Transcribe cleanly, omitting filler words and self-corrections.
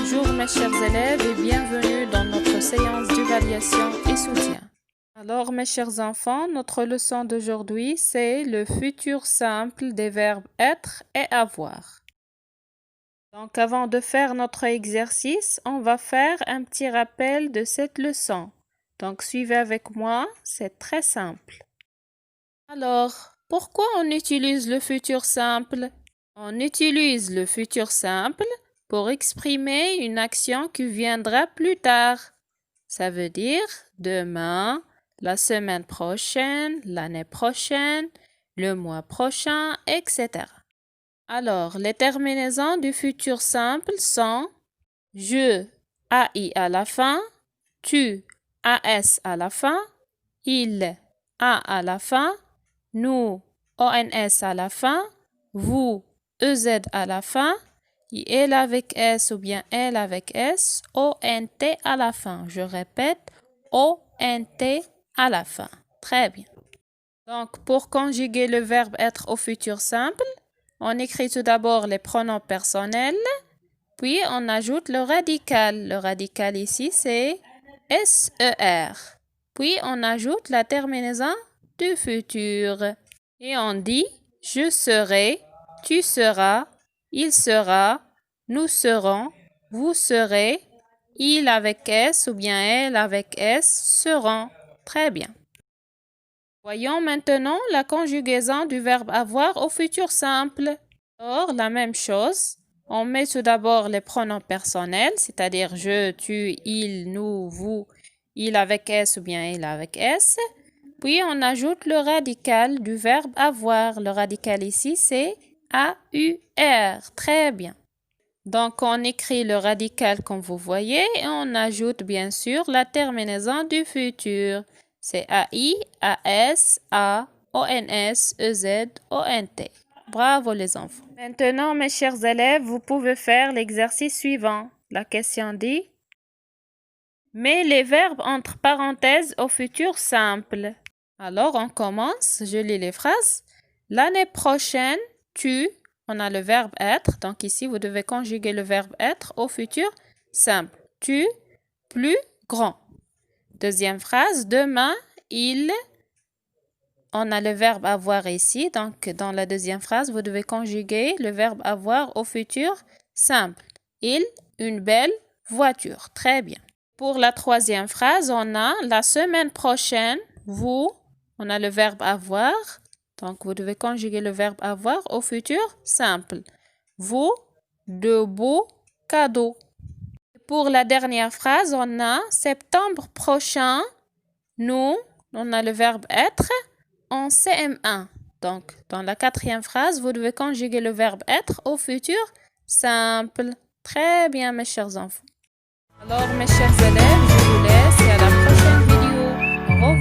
Bonjour mes chers élèves et bienvenue dans notre séance d'évaluation et soutien. Alors mes chers enfants, notre leçon d'aujourd'hui c'est le futur simple des verbes être et avoir. Donc avant de faire notre exercice, on va faire un petit rappel de cette leçon. Donc suivez avec moi, c'est très simple. Alors, pourquoi on utilise le futur simple? On utilise le futur simple pour exprimer une action qui viendra plus tard. Ça veut dire demain, la semaine prochaine, l'année prochaine, le mois prochain, etc. Alors, les terminaisons du futur simple sont je, AI à la fin, tu, AS à la fin, il, A à la fin, nous, ONS à la fin, vous, EZ à la fin, elle avec S ou bien elle avec S, ONT à la fin. Je répète, ONT à la fin. Très bien. Donc, pour conjuguer le verbe être au futur simple, on écrit tout d'abord les pronoms personnels, puis on ajoute le radical. Le radical ici, c'est SER. Puis on ajoute la terminaison du futur. Et on dit je serai, tu seras, il sera, nous serons, vous serez, il avec S ou bien elle avec S seront. Très bien. Voyons maintenant la conjugaison du verbe avoir au futur simple. Or, la même chose. On met tout d'abord les pronoms personnels, c'est-à-dire je, tu, il, nous, vous, il avec S ou bien elle avec S. Puis on ajoute le radical du verbe avoir. Le radical ici, c'est AUR. Très bien. Donc on écrit le radical comme vous voyez et on ajoute bien sûr la terminaison du futur. C'est AI, AS, A, ONS, EZ, ONT. Bravo les enfants. Maintenant, mes chers élèves, vous pouvez faire l'exercice suivant. La question dit « Mets les verbes entre parenthèses au futur simple ». Alors, on commence. Je lis les phrases. L'année prochaine, tu, on a le verbe être. Donc ici, vous devez conjuguer le verbe être au futur simple. Tu, plus grand. Deuxième phrase. Demain, il, on a le verbe avoir ici. Donc, dans la deuxième phrase, vous devez conjuguer le verbe avoir au futur simple. Il, une belle voiture. Très bien. Pour la troisième phrase, on a la semaine prochaine, vous, on a le verbe avoir. Donc, vous devez conjuguer le verbe avoir au futur simple. Vous, de beaux cadeaux. Pour la dernière phrase, on a septembre prochain, nous, on a le verbe être en CM1. Donc, dans la quatrième phrase, vous devez conjuguer le verbe être au futur simple. Très bien, mes chers enfants. Alors, mes chers élèves, je vous laisse et à la